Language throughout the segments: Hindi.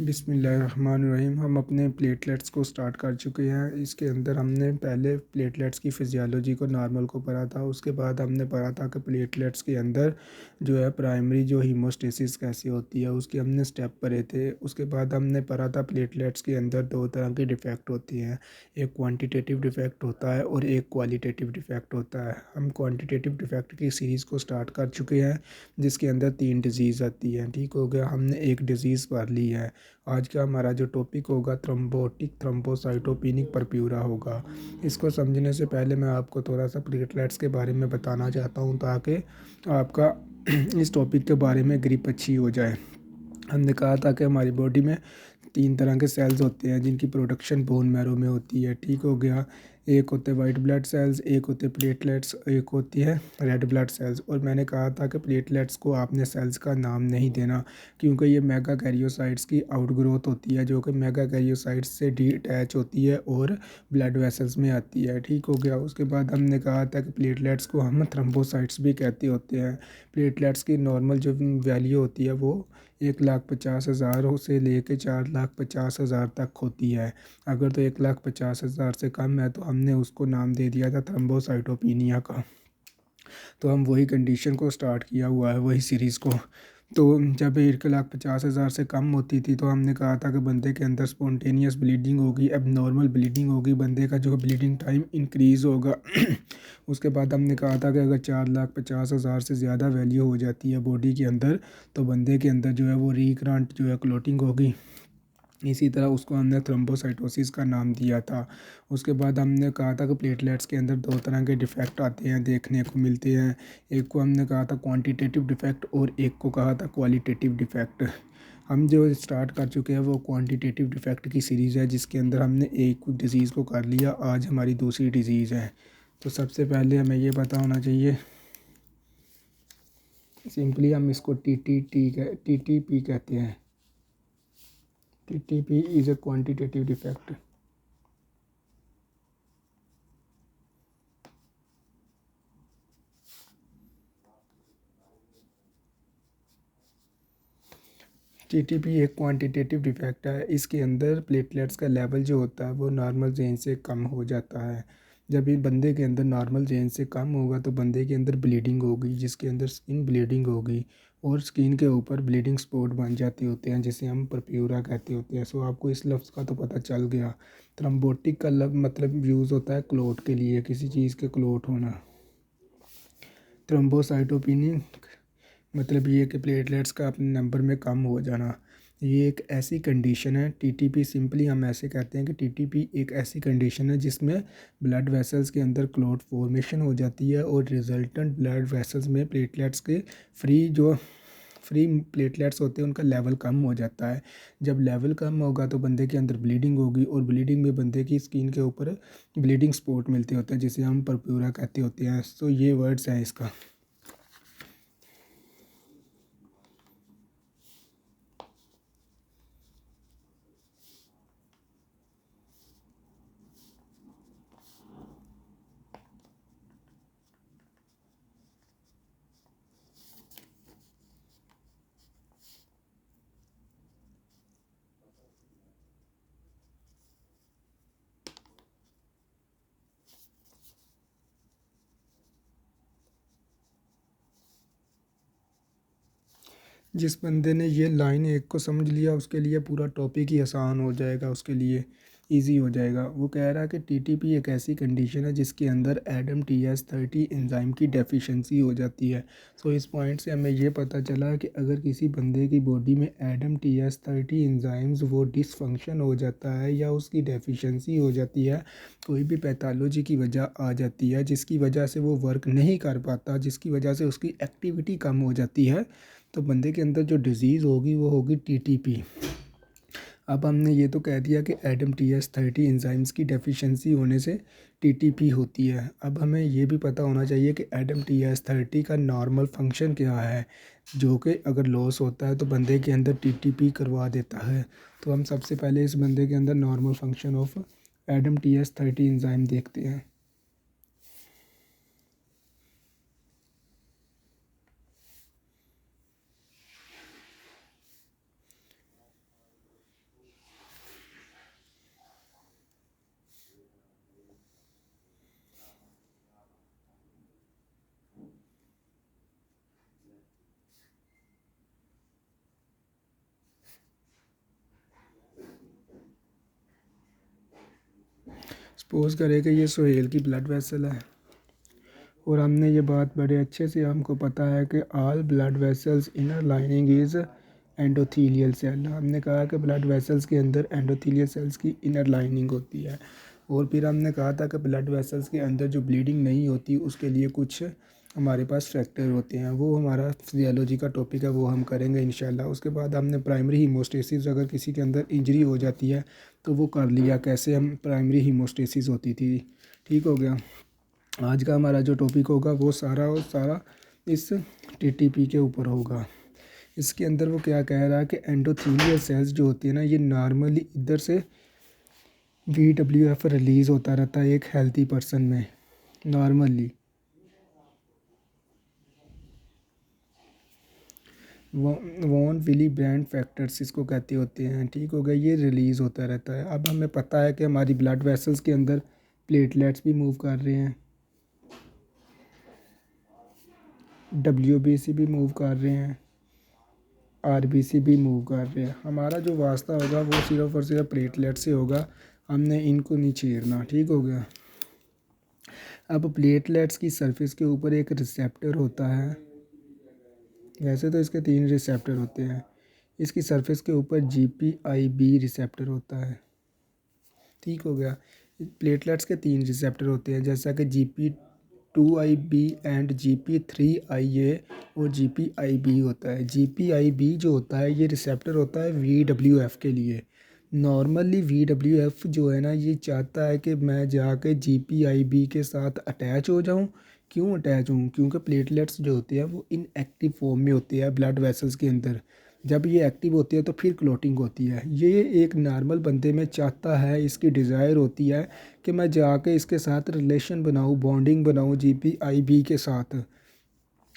बिस्मिल्लाहिर्रहमानिर्रहीम। हम अपने प्लेटलेट्स को स्टार्ट कर चुके हैं। इसके अंदर हमने पहले प्लेटलेट्स की फिजियोलॉजी को नॉर्मल को पढ़ा था। उसके बाद हमने पढ़ा था कि प्लेटलेट्स के अंदर जो है प्राइमरी जो हीमोस्टेसिस कैसी होती है, उसके हमने स्टेप पढ़े थे। उसके बाद हमने पढ़ा था प्लेटलेट्स के अंदर दो तरह के डिफेक्ट होती हैं, एक क्वान्टिटेटिव डिफेक्ट होता है और एक क्वालिटेटिव डिफेक्ट होता है। हम क्वान्टिटेटिव डिफेक्ट की सीरीज़ को स्टार्ट कर चुके हैं, जिसके अंदर 3 डिजीज़ आती हैं। ठीक हो गया, हमने एक डिजीज़ पढ़ ली है। आज का हमारा जो टॉपिक होगा थ्रोम्बोटिक थ्रोम्बोसाइटोपेनिक परप्यूरा होगा। इसको समझने से पहले मैं आपको थोड़ा सा प्लेटलेट्स के बारे में बताना चाहता हूँ, ताकि आपका इस टॉपिक के बारे में ग्रिप अच्छी हो जाए। हमने कहा था कि हमारी बॉडी में 3 तरह के सेल्स होते हैं, जिनकी प्रोडक्शन बोन मैरो में होती है। ठीक हो गया, एक होते हैं वाइट ब्लड सेल्स, एक होते हैं प्लेटलेट्स, एक होती है रेड ब्लड सेल्स। और मैंने कहा था कि प्लेटलेट्स को आपने सेल्स का नाम नहीं देना, क्योंकि ये मेगा कैरियोसाइट्स की आउटग्रोथ होती है, जो कि मेगा कैरियोसाइट्स से डीअटैच होती है और ब्लड वेसल्स में आती है। ठीक हो गया। उसके बाद हमने कहा था कि प्लेटलेट्स को हम थ्रोम्बोसाइट्स भी कहते होते हैं। प्लेटलेट्स की नॉर्मल जो वैल्यू होती है वो 1,50,000 से लेके 4,50,000 तक होती है। अगर तो 1,50,000 से कम है तो हमने उसको नाम दे दिया था थ्रोम्बोसाइटोपिनिया का। तो हम वही कंडीशन को स्टार्ट किया हुआ है, वही सीरीज़ को। तो जब 1,50,000 से कम होती थी तो हमने कहा था कि बंदे के अंदर स्पॉन्टेनियस ब्लीडिंग होगी, अब नॉर्मल ब्लीडिंग होगी, बंदे का जो ब्लीडिंग टाइम इंक्रीज़ होगा। उसके बाद हमने कहा था कि अगर 4,50,000 से ज़्यादा वैल्यू हो जाती है बॉडी के अंदर, तो बंदे के अंदर जो है वो रिकरेंट जो है क्लोटिंग होगी। इसी तरह उसको हमने थ्रोम्बोसाइटोसिस का नाम दिया था। उसके बाद हमने कहा था कि प्लेटलेट्स के अंदर 2 तरह के डिफेक्ट आते हैं, देखने को मिलते हैं। एक को हमने कहा था क्वांटिटेटिव डिफेक्ट और एक को कहा था क्वालिटेटिव डिफेक्ट। हम जो स्टार्ट कर चुके हैं वो क्वांटिटेटिव डिफेक्ट की सीरीज़ है, जिसके अंदर हमने एक डिज़ीज़ को कर लिया। आज हमारी दूसरी डिज़ीज़ है। तो सबसे पहले हमें ये पता होना चाहिए, सिंपली हम इसको TTP कहते हैं। TTP is a quantitative defect. TTP एक क्वांटिटेटिव डिफेक्ट है। इसके अंदर प्लेटलेट्स का लेवल जो होता है वो नॉर्मल रेंज से कम हो जाता है। जब ये बंदे के अंदर नॉर्मल रेंज से कम होगा तो बंदे के अंदर ब्लीडिंग होगी, जिसके अंदर स्किन ब्लीडिंग होगी और स्किन के ऊपर ब्लीडिंग स्पॉट बन जाते होते हैं, जिसे हम परप्यूरा कहते होते हैं। सो आपको इस लफ्ज़ का तो पता चल गया। थ्रोम्बोटिक का मतलब यूज़ होता है क्लोट के लिए, किसी चीज़ के क्लोट होना। थ्रोम्बोसाइटोपिनिक मतलब ये कि प्लेटलेट्स का अपने नंबर में कम हो जाना। ये एक ऐसी कंडीशन है, टीटीपी सिंपली हम ऐसे कहते हैं कि टीटीपी एक ऐसी कंडीशन है जिसमें ब्लड वेसल्स के अंदर क्लॉट फॉर्मेशन हो जाती है और रिजल्टेंट ब्लड वेसल्स में प्लेटलेट्स के फ्री प्लेटलेट्स होते हैं उनका लेवल कम हो जाता है। जब लेवल कम होगा तो बंदे के अंदर ब्लीडिंग होगी और ब्लीडिंग में बंदे की स्किन के ऊपर ब्लीडिंग स्पॉट मिलते होते हैं, जिसे हम परप्यूरा कहते होते हैं। तो ये वर्ड्स हैं इसका। जिस बंदे ने ये लाइन एक को समझ लिया उसके लिए पूरा टॉपिक ही आसान हो जाएगा, उसके लिए इजी हो जाएगा। वो कह रहा है कि टीटीपी एक ऐसी कंडीशन है जिसके अंदर ADAMTS30 एंजाइम की डेफिशिएंसी हो जाती है। सो इस पॉइंट से हमें ये पता चला कि अगर किसी बंदे की बॉडी में ADAMTS30 एंजाइम्स वो डिसफंक्शन हो जाता है या उसकी डेफिशिएंसी हो जाती है, कोई भी पैथोलॉजी की वजह आ जाती है जिसकी वजह से वो वर्क नहीं कर पाता, जिसकी वजह से उसकी एक्टिविटी कम हो जाती है, तो बंदे के अंदर जो डिज़ीज़ होगी वो होगी टीटीपी। अब हमने ये तो कह दिया कि ADAMTS30 एंजाइम्स की डेफिशिएंसी होने से टीटीपी होती है। अब हमें ये भी पता होना चाहिए कि ADAMTS30 का नॉर्मल फंक्शन क्या है, जो कि अगर लॉस होता है तो बंदे के अंदर टीटीपी करवा देता है। तो हम सबसे पहले इस बंदे के अंदर normal function of ADAMTS30 enzyme देखते हैं। सपोज़ करें कि ये सुहेल की ब्लड वेसल है और हमने ये बात बड़े अच्छे से हमको पता है कि all blood vessels inner lining is endothelial cell. हमने कहा कि ब्लड वेसल्स के अंदर एंडोथीलियल सेल्स की इनर लाइनिंग होती है। और फिर हमने कहा था कि ब्लड वेसल्स के अंदर जो ब्लीडिंग नहीं होती उसके लिए कुछ हमारे पास फैक्टर होते हैं। वो हमारा फिजियोलॉजी का टॉपिक है, वो हम करेंगे इंशाल्लाह। उसके बाद हमने प्राइमरी हीमोस्टेसिस, अगर किसी के अंदर इंजरी हो जाती है तो वो कर लिया, कैसे हम प्राइमरी हीमोस्टेसिस होती थी। ठीक हो गया। आज का हमारा जो टॉपिक होगा वो सारा और सारा इस टीटीपी के ऊपर होगा। इसके अंदर वो क्या कह रहा है कि एंडोथीलियल सेल्स जो होती है ना, ये नॉर्मली इधर से VWF रिलीज़ होता रहता है एक हेल्थी पर्सन में normally. Von Willebrand factors इसको कहते होते हैं। ठीक हो गया, ये रिलीज़ होता रहता है। अब हमें पता है कि हमारी ब्लड वेसल्स के अंदर प्लेटलेट्स भी मूव कर रहे हैं, WBC भी मूव कर रहे हैं, RBC भी मूव कर रहे हैं। हमारा जो वास्ता होगा वो सिर्फ और सिर्फ प्लेटलेट से होगा, हमने इनको नहीं छेड़ना। ठीक हो गया। अब प्लेटलेट्स की सरफेस के ऊपर एक रिसेप्टर होता है। वैसे तो इसके 3 रिसेप्टर होते हैं। इसकी सरफेस के ऊपर GPIB रिसेप्टर होता है। ठीक हो गया। प्लेटलेट्स के 3 रिसेप्टर होते हैं, जैसा कि GP2IB एंड GP3IA और GPIB होता है। GPIB जो होता है ये रिसेप्टर होता है VWF के लिए। नॉर्मली VWF जो है ना, ये चाहता है कि मैं जाके GPIB के साथ अटैच हो जाऊं। क्यों अटैच हूँ? क्योंकि प्लेटलेट्स जो होते हैं वो इनएक्टिव फॉर्म में होते हैं ब्लड वेसल्स के अंदर। जब ये एक्टिव होती है तो फिर क्लोटिंग होती है। ये एक नॉर्मल बंदे में चाहता है, इसकी डिज़ायर होती है कि मैं जाके इसके साथ रिलेशन बनाऊँ, बॉन्डिंग बनाऊँ GPIB के साथ।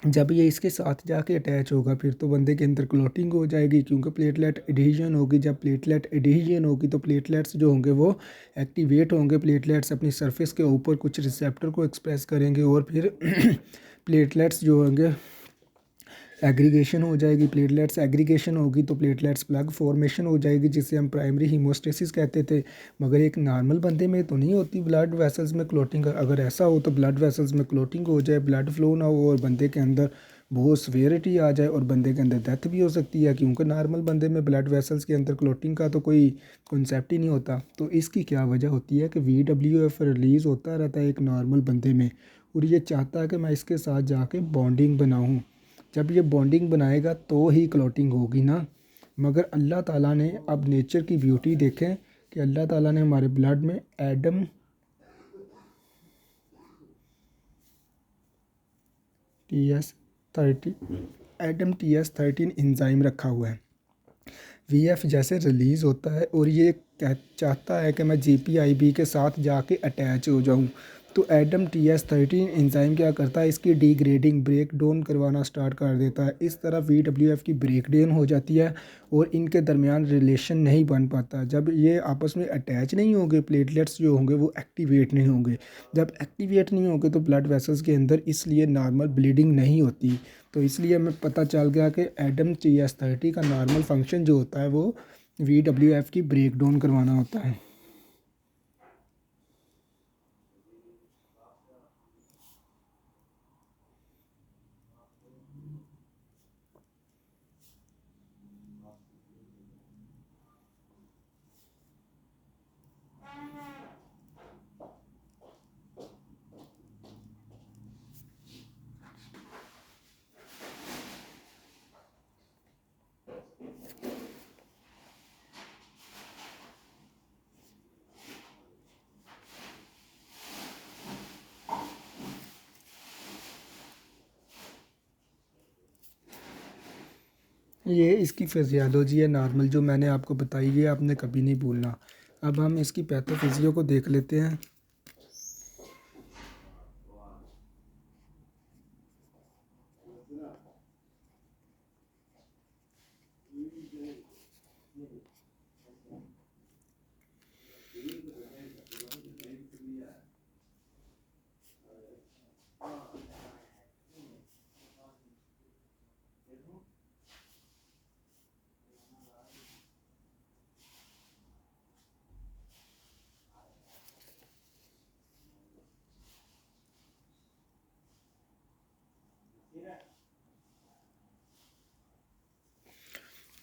जब ये इसके साथ जाके अटैच होगा फिर तो बंदे के अंदर क्लोटिंग हो जाएगी, क्योंकि प्लेटलेट एडिशन होगी। जब प्लेटलेट एडिशन होगी तो प्लेटलेट्स जो होंगे वो एक्टिवेट होंगे। प्लेटलेट्स अपनी सरफेस के ऊपर कुछ रिसेप्टर को एक्सप्रेस करेंगे और फिर प्लेटलेट्स जो होंगे एग्रीगेशन हो जाएगी। प्लेटलेट्स एग्रीगेशन होगी तो प्लेटलेट्स प्लग फॉर्मेशन हो जाएगी, जिसे हम प्राइमरी हीमोस्टेसिस कहते थे। मगर एक नॉर्मल बंदे में तो नहीं होती ब्लड वेसल्स में क्लोटिंग। अगर ऐसा हो तो ब्लड वेसल्स में क्लोटिंग हो जाए, ब्लड फ्लो ना हो और बंदे के अंदर बहुत सीवियरिटी आ जाए और बंदे के अंदर डेथ भी हो सकती है, क्योंकि नॉर्मल बंदे में ब्लड वेसल्स के अंदर क्लोटिंग का तो कोई कॉन्सेप्ट ही नहीं होता। तो इसकी क्या वजह होती है कि VWF रिलीज़ होता रहता है एक नॉर्मल बंदे में, और ये चाहता है कि मैं इसके साथ जाके बॉन्डिंग बनाऊँ। जब ये बॉन्डिंग बनाएगा तो ही क्लॉटिंग होगी ना। मगर अल्लाह ताला ने, अब नेचर की ब्यूटी देखें कि अल्लाह ताला ने हमारे ब्लड में एडम TS13 इंजाइम रखा हुआ है। VF जैसे रिलीज़ होता है और ये चाहता है कि मैं GPIB के साथ जाके अटैच हो जाऊं, तो एडम TS13 एंजाइम क्या करता है, इसकी डिग्रेडिंग ब्रेक डाउन करवाना स्टार्ट कर देता है। इस तरह VWF की ब्रेक डाउन हो जाती है और इनके दरमियान रिलेशन नहीं बन पाता। जब ये आपस में अटैच नहीं होंगे, प्लेटलेट्स जो होंगे वो एक्टिवेट नहीं होंगे। जब एक्टिवेट नहीं होंगे तो ब्लड वेसल्स के अंदर इसलिए नॉर्मल ब्लीडिंग नहीं होती। तो इसलिए हमें पता चल गया कि एडम TS13 का नॉर्मल फंक्शन जो होता है वो VWF की ब्रेक डाउन करवाना होता है। ये इसकी फिजियोलॉजी है नॉर्मल, जो मैंने आपको बताई है, आपने कभी नहीं भूलना। अब हम इसकी पैथोफिजियो को देख लेते हैं।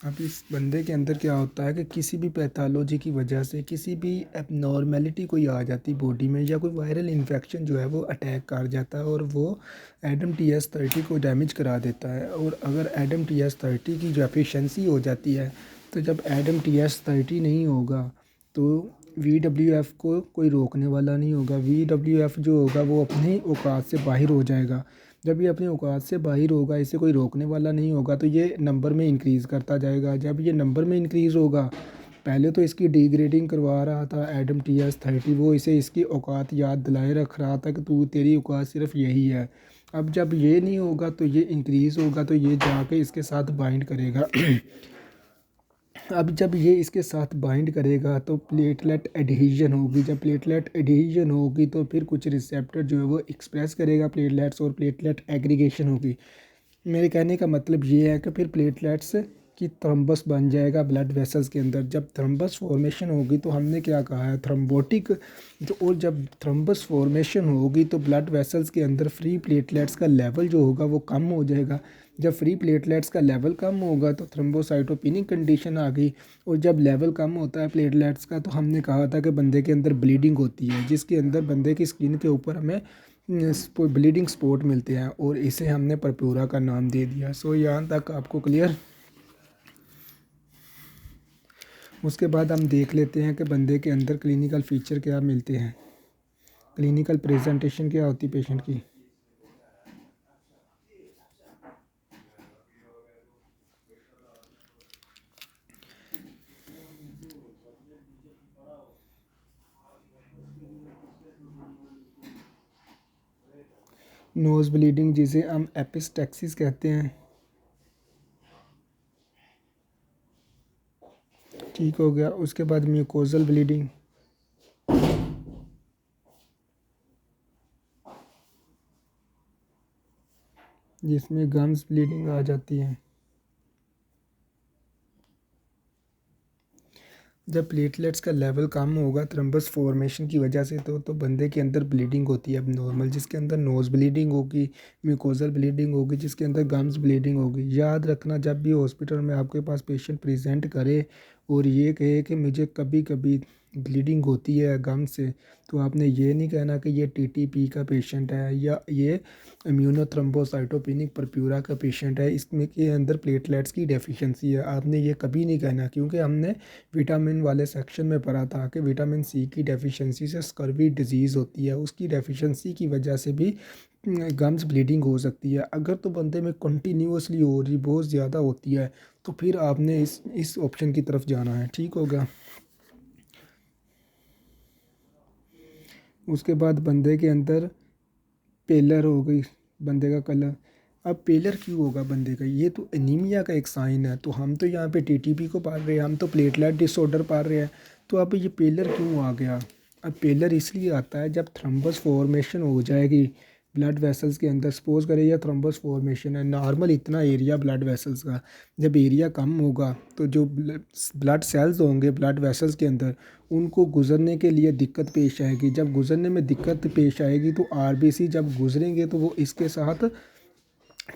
अब इस बंदे के अंदर क्या होता है कि किसी भी पैथोलॉजी की वजह से किसी भी एबनॉर्मेलिटी कोई आ जाती बॉडी में, या कोई वायरल इन्फेक्शन जो है वो अटैक कर जाता है और वो ADAM-TS30 को डैमेज करा देता है। और अगर ADAM-TS30 की जो एफिशिएंसी हो जाती है, तो जब ADAM-TS30 नहीं होगा तो VWF को कोई रोकने वाला नहीं होगा। VWF जो होगा वो अपनी औकात से बाहर हो जाएगा। जब ये अपनी औकात से बाहर होगा, इसे कोई रोकने वाला नहीं होगा, तो ये नंबर में इंक्रीज़ करता जाएगा। जब ये नंबर में इंक्रीज़ होगा, पहले तो इसकी डिग्रेडिंग करवा रहा था ADAM-TS30, वो इसे इसकी औकात याद दिलाए रख रहा था कि तू तेरी औकात सिर्फ यही है। अब जब ये नहीं होगा तो ये इंक्रीज़ होगा, तो ये जाके इसके साथ बाइंड करेगा। अब जब ये इसके साथ बाइंड करेगा तो प्लेटलेट एडहेजन होगी। जब प्लेटलेट एडहेजन होगी तो फिर कुछ रिसेप्टर जो है वो एक्सप्रेस करेगा प्लेटलेट्स, और प्लेटलेट एग्रीगेशन होगी। मेरे कहने का मतलब ये है कि फिर प्लेटलेट्स की थ्रम्बस बन जाएगा ब्लड वेसल्स के अंदर। जब थ्रम्बस फॉर्मेशन होगी तो हमने क्या कहा है, थ्रम्बोटिक जो, और जब थ्रम्बस फॉर्मेशन होगी तो ब्लड वेसल्स के अंदर फ्री प्लेटलेट्स का लेवल जो होगा वो कम हो जाएगा। जब फ्री प्लेटलेट्स का लेवल कम होगा तो थ्रोम्बोसाइटोपेनिक कंडीशन आ गई। और जब लेवल कम होता है प्लेटलेट्स का तो हमने कहा था कि बंदे के अंदर ब्लीडिंग होती है, जिसके अंदर बंदे की स्किन के ऊपर हमें ब्लीडिंग स्पॉट मिलते हैं, और इसे हमने परप्यूरा का नाम दे दिया। सो यहाँ तक आपको क्लियर। उसके बाद हम देख लेते हैं कि बंदे के अंदर क्लिनिकल फीचर क्या मिलते हैं, क्लिनिकल प्रेजेंटेशन क्या होती है पेशेंट की। नोज़ ब्लीडिंग जिसे हम एपिस्टैक्सिस कहते हैं, ठीक हो गया। उसके बाद म्यूकोजल ब्लीडिंग, जिसमें गम्स ब्लीडिंग आ जाती है। जब प्लेटलेट्स का लेवल कम होगा थ्रम्बस फॉर्मेशन की वजह से तो बंदे के अंदर ब्लीडिंग होती है अब नॉर्मल, जिसके अंदर नोज़ ब्लीडिंग होगी, म्यूकोजल ब्लीडिंग होगी, जिसके अंदर गम्स ब्लीडिंग होगी। याद रखना, जब भी हॉस्पिटल में आपके पास पेशेंट प्रेजेंट करे और ये कहे कि मुझे कभी कभी ब्लीडिंग होती है गम से, तो आपने ये नहीं कहना कि ये TTP का पेशेंट है या ये इम्यूनोथ्रोम्बोसाइटोपेनिक परप्यूरा का पेशेंट है, इसमें के अंदर प्लेटलेट्स की डेफिशिएंसी है। आपने ये कभी नहीं कहना, क्योंकि हमने विटामिन वाले सेक्शन में पढ़ा था कि विटामिन C की डेफिशिएंसी से स्कर्वी डिजीज़ होती है, उसकी डेफिशिएंसी की वजह से भी गम्स ब्लीडिंग हो सकती है। अगर तो बंदे में कंटिन्यूसली हो रही, बहुत ज़्यादा होती है, तो फिर आपने इस ऑप्शन की तरफ जाना है, ठीक हो गया। उसके बाद बंदे के अंदर पेलर हो गई, बंदे का कलर। अब पेलर क्यों होगा बंदे का, ये तो एनीमिया का एक साइन है। तो हम तो यहाँ पे TTP को पढ़ रहे हैं, हम तो प्लेटलेट डिसऑर्डर पढ़ रहे हैं, तो अब ये पेलर क्यों आ गया। अब पेलर इसलिए आता है जब थ्रम्बस फॉर्मेशन हो जाएगी ब्लड वेसल्स के अंदर। सपोज करें या थ्रम्बस फॉर्मेशन है नॉर्मल इतना एरिया ब्लड वेसल्स का, जब एरिया कम होगा तो जो ब्लड सेल्स होंगे ब्लड वेसल्स के अंदर, उनको गुजरने के लिए दिक्कत पेश आएगी। जब गुजरने में दिक्कत पेश आएगी तो RBC जब गुजरेंगे तो वो इसके साथ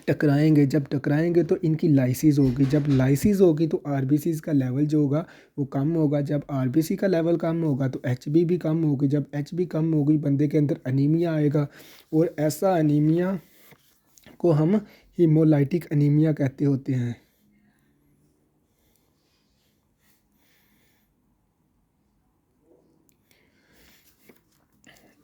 टकराएंगे। जब टकराएंगे तो इनकी लाइसिस होगी। जब लाइसिस होगी तो RBCs का लेवल जो होगा वो कम होगा। जब RBC का लेवल कम होगा तो HB भी कम होगी। जब HB कम होगी बंदे के अंदर अनीमिया आएगा, और ऐसा अनीमिया को हम हीमोलाइटिक अनीमिया कहते होते हैं।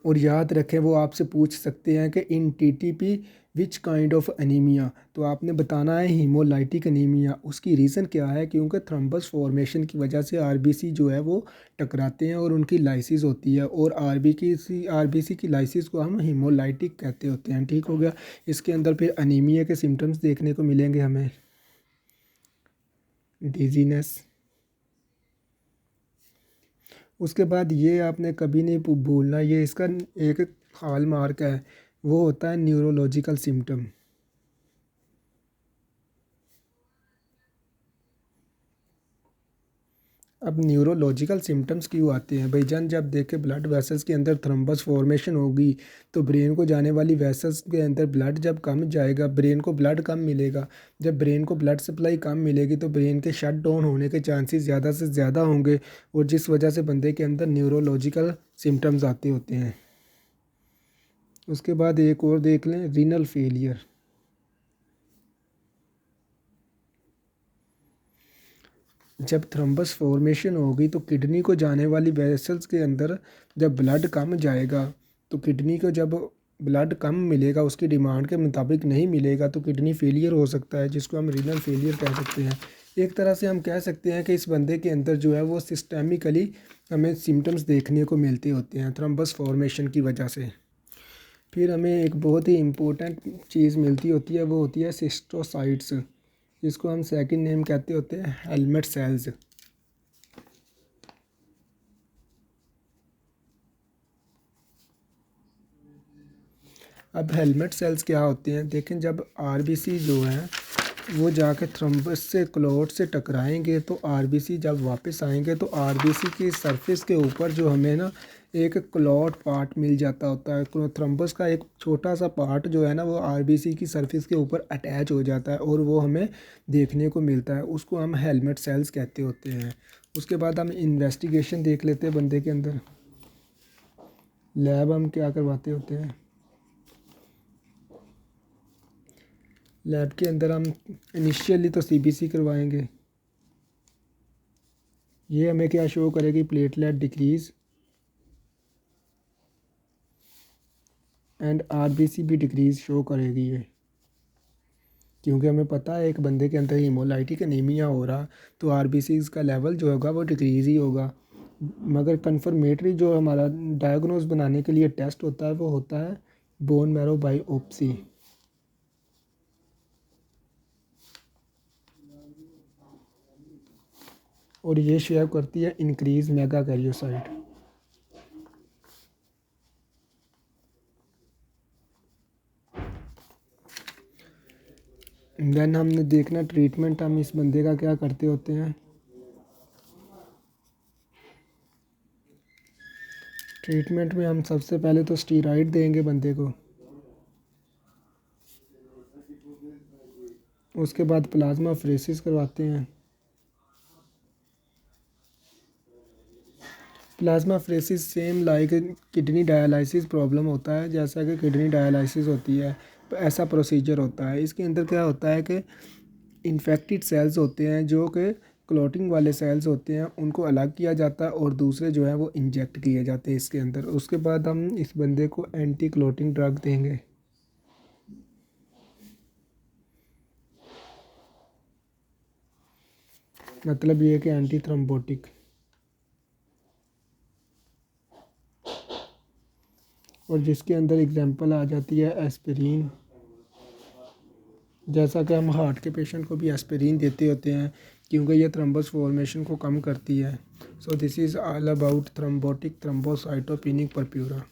और याद रखें, वो आपसे पूछ सकते हैं कि इन TTP which kind of anaemia, तो आपने बताना है हीमोलाइटिक अनीमिया। उसकी रीज़न क्या है, क्योंकि थ्रम्बस फॉर्मेशन की वजह से RBC जो है वो टकराते हैं और उनकी लाइसिस होती है, और RBC की लाइसिस को हम हीमोलाइटिक कहते होते हैं, ठीक हो गया। इसके अंदर फिर अनीमिया के सिम्टम्स देखने को मिलेंगे हमें, डिजीनेस। उसके बाद ये आपने कभी नहीं भूलना, ये इसका एक हॉल मार्क है, वो होता है न्यूरोलॉजिकल सिम्टम। अब न्यूरोलॉजिकल सिम्टम्स क्यों आते हैं भाईजान? जब देखे ब्लड वेसल्स के अंदर थ्रम्बस फॉर्मेशन होगी तो ब्रेन को जाने वाली वेसल्स के अंदर ब्लड जब कम जाएगा, ब्रेन को ब्लड कम मिलेगा। जब ब्रेन को ब्लड सप्लाई कम मिलेगी तो ब्रेन के शट डाउन होने के चांसेस ज़्यादा से ज़्यादा होंगे, और जिस वजह से बंदे के अंदर न्यूरोलॉजिकल सिम्टम्स आते होते हैं। उसके बाद एक और देख लें, रीनल फेलियर। जब थ्रम्बस फॉर्मेशन होगी तो किडनी को जाने वाली वेसल्स के अंदर जब ब्लड कम जाएगा, तो किडनी को जब ब्लड कम मिलेगा, उसकी डिमांड के मुताबिक नहीं मिलेगा, तो किडनी फेलियर हो सकता है, जिसको हम रीनल फेलियर कह सकते हैं। एक तरह से हम कह सकते हैं कि इस बंदे के अंदर जो है वो सिस्टेमिकली हमें सिम्टम्स देखने को मिलते होते हैं थ्रम्बस फॉर्मेशन की वजह से। फिर हमें एक बहुत ही इम्पोर्टेंट चीज़ मिलती होती है, वो होती है सिस्टोसाइट्स, जिसको हम सेकंड नेम कहते होते हैं हेलमेट सेल्स। अब हेलमेट सेल्स क्या होते हैं? देखें, जब आरबीसी जो है वो जाके थ्रम्बस से क्लॉट से टकराएंगे तो आरबीसी जब वापस आएंगे तो आरबीसी की सरफेस के ऊपर जो हमें ना एक क्लॉट पार्ट मिल जाता होता है। थ्रम्बस का एक छोटा सा पार्ट जो है ना वो आरबीसी की सरफेस के ऊपर अटैच हो जाता है और वो हमें देखने को मिलता है, उसको हम हेलमेट सेल्स कहते होते हैं। उसके बाद हम इन्वेस्टिगेशन देख लेते हैं बंदे के अंदर। लैब हम क्या करवाते होते हैं? लैब के अंदर हम इनिशियली तो सीबीसी करवाएंगे। ये हमें क्या शो करेगी? प्लेटलेट डिक्रीज एंड आरबीसी भी डिक्रीज शो करेगी ये, क्योंकि हमें पता है एक बंदे के अंदर हीमोलाइटिक एनीमिया हो रहा तो आरबीसीज का लेवल जो होगा वो डिक्रीज ही होगा। मगर कन्फर्मेटरी जो हमारा डायग्नोज बनाने के लिए टेस्ट होता है वो होता है बोन मैरो बायोप्सी। और ये शेयर करती है इंक्रीज मेगा कैरियोसाइट। देन हमने देखना ट्रीटमेंट, हम इस बंदे का क्या करते होते हैं। ट्रीटमेंट में हम सबसे पहले तो स्टीरॉइड देंगे बंदे को, उसके बाद प्लाज्मा फ्रेसिस करवाते हैं। Plasma phrases same like kidney dialysis problem होता है, जैसा कि किडनी डायलिसिस होती है तो ऐसा प्रोसीजर होता है। इसके अंदर क्या होता है कि इन्फेक्टेड सेल्स होते हैं जो कि क्लॉटिंग वाले सेल्स होते हैं, उनको अलग किया जाता है और दूसरे जो है वो इंजेक्ट किए जाते हैं इसके अंदर। उसके बाद हम इस बंदे को एंटी क्लॉटिंग ड्रग देंगे। मतलब ये कि एंटी थ्रोम्बोटिक। और जिसके अंदर एग्जांपल आ जाती है एस्पिरिन, जैसा कि हम हार्ट के पेशेंट को भी एस्पिरिन देते होते हैं क्योंकि ये थ्रम्बस फॉर्मेशन को कम करती है। So this is all about thrombotic thrombocytopenic purpura.